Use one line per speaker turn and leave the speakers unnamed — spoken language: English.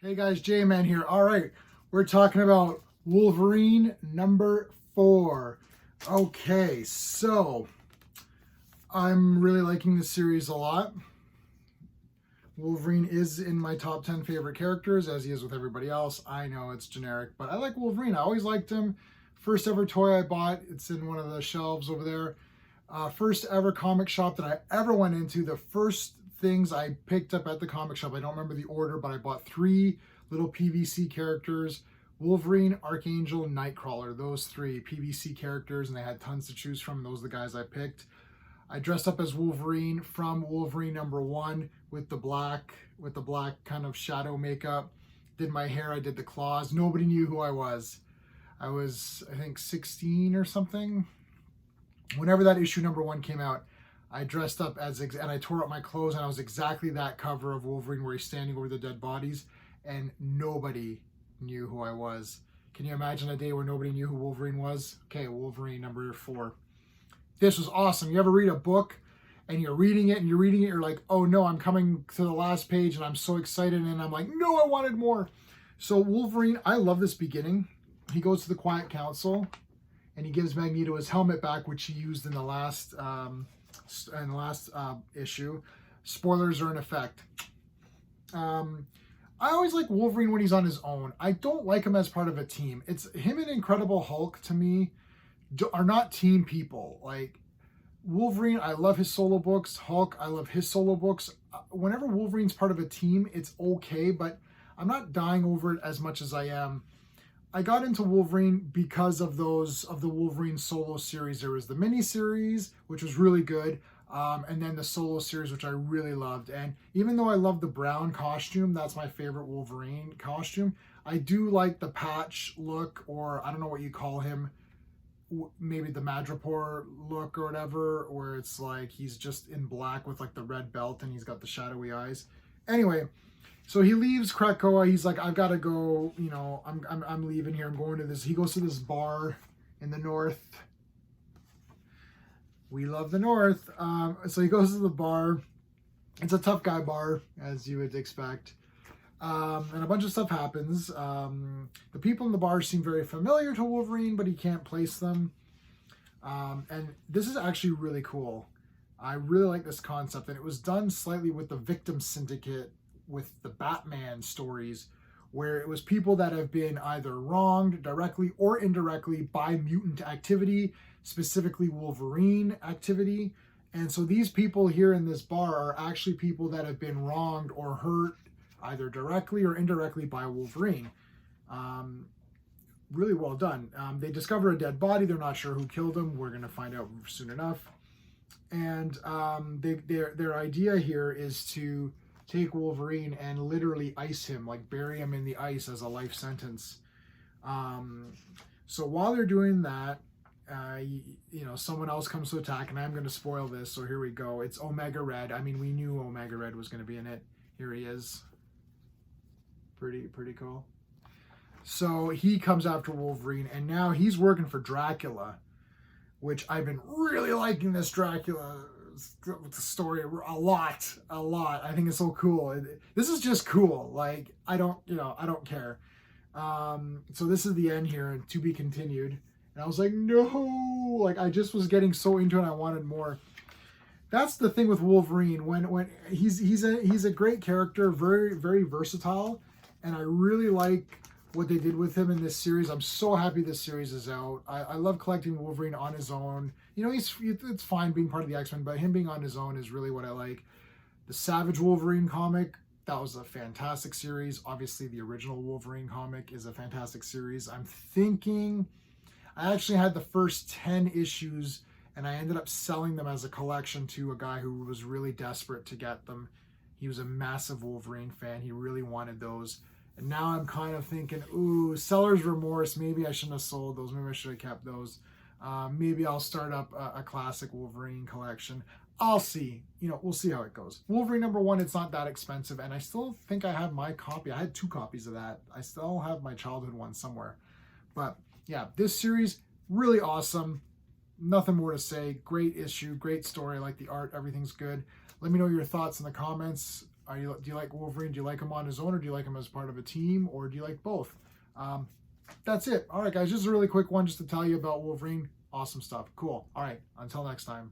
Hey guys, J-Man here. All right, we're talking about Wolverine number 4. Okay, so I'm really liking this series a lot. Wolverine is in my top 10 favorite characters, as he is with everybody else. I know it's generic, but I like Wolverine. I always liked him. First ever toy I bought, it's in one of the shelves over there. First ever comic shop that I ever went into. The first things I picked up at the comic shop, I don't remember the order, but I bought 3 little PVC characters: Wolverine, Archangel, Nightcrawler. Those 3 PVC characters, and they had tons to choose from. Those are the guys I picked. I dressed up as Wolverine from Wolverine number 1 with the black kind of shadow makeup. Did my hair, I did the claws. Nobody knew who I was. I was, I think, 16 or something. Whenever that issue number 1 came out, I dressed up as, and I tore up my clothes, and I was exactly that cover of Wolverine where he's standing over the dead bodies, and nobody knew who I was. Can you imagine a day where nobody knew who Wolverine was? Okay, Wolverine number 4. This was awesome. You ever read a book and you're reading it, you're like, oh no, I'm coming to the last page and I'm so excited, and I'm like, no, I wanted more. So Wolverine, I love this beginning. He goes to the Quiet Council and he gives Magneto his helmet back, which he used in the last issue. Spoilers are in effect. I always like Wolverine when he's on his own. I don't like him as part of a team. It's him and Incredible Hulk, to me, are not team people. Like Wolverine, I love his solo books. Hulk, I love his solo books. Whenever Wolverine's part of a team, it's okay, but I'm not dying over it as much as I am. I got into Wolverine because of the Wolverine solo series. There was the mini series, which was really good, and then the solo series, which I really loved. And even though I love the brown costume, that's my favorite Wolverine costume, I do like the patch look, or I don't know what you call him, maybe the Madripoor look or whatever, where it's like he's just in black with like the red belt and he's got the shadowy eyes. Anyway, so he leaves Krakoa. He's like, I've got to go, you know, I'm leaving here. I'm going to this. He goes to this bar in the north. We love the north. So he goes to the bar. It's a tough guy bar, as you would expect. And a bunch of stuff happens. The people in the bar seem very familiar to Wolverine, but he can't place them. And this is actually really cool. I really like this concept. And it was done slightly with the Victim Syndicate, with the Batman stories, where it was people that have been either wronged directly or indirectly by mutant activity, specifically Wolverine activity. And so these people here in this bar are actually people that have been wronged or hurt either directly or indirectly by Wolverine. Really well done. They discover a dead body. They're not sure who killed him. We're going to find out soon enough. And their idea here is to take Wolverine and literally ice him, like bury him in the ice as a life sentence. So while they're doing that, you know, someone else comes to attack, and I'm going to spoil this, so here we go. It's Omega Red. I mean, we knew Omega Red was going to be in it. Here he is. Pretty cool. So he comes after Wolverine, and now he's working for Dracula, which I've been really liking this Dracula story a lot. I think it's so cool. This is just cool. Like, I don't care. So this is the end here, and to be continued. And I was like, no, like I just was getting so into it, and I wanted more. That's the thing with Wolverine. When he's a great character, very, very versatile, and I really like what they did with him in this series. I'm so happy this series is out. I love collecting Wolverine on his own. You know, it's fine being part of the X-Men, but him being on his own is really what I like. The Savage Wolverine comic, that was a fantastic series. Obviously, the original Wolverine comic is a fantastic series. I'm thinking, I actually had the first 10 issues, and I ended up selling them as a collection to a guy who was really desperate to get them. He was a massive Wolverine fan. He really wanted those. And now I'm kind of thinking, ooh, seller's remorse. Maybe I shouldn't have sold those. Maybe I should have kept those. Maybe I'll start up a classic Wolverine collection. I'll see. You know, we'll see how it goes. Wolverine number 1, it's not that expensive. And I still think I have my copy. I had 2 copies of that. I still have my childhood one somewhere. But yeah, this series, really awesome. Nothing more to say. Great issue, great story. I like the art. Everything's good. Let me know your thoughts in the comments. Do you like Wolverine? Do you like him on his own, or do you like him as part of a team, or do you like both? That's it. All right, guys, just a really quick one just to tell you about Wolverine. Awesome stuff. Cool. All right, until next time.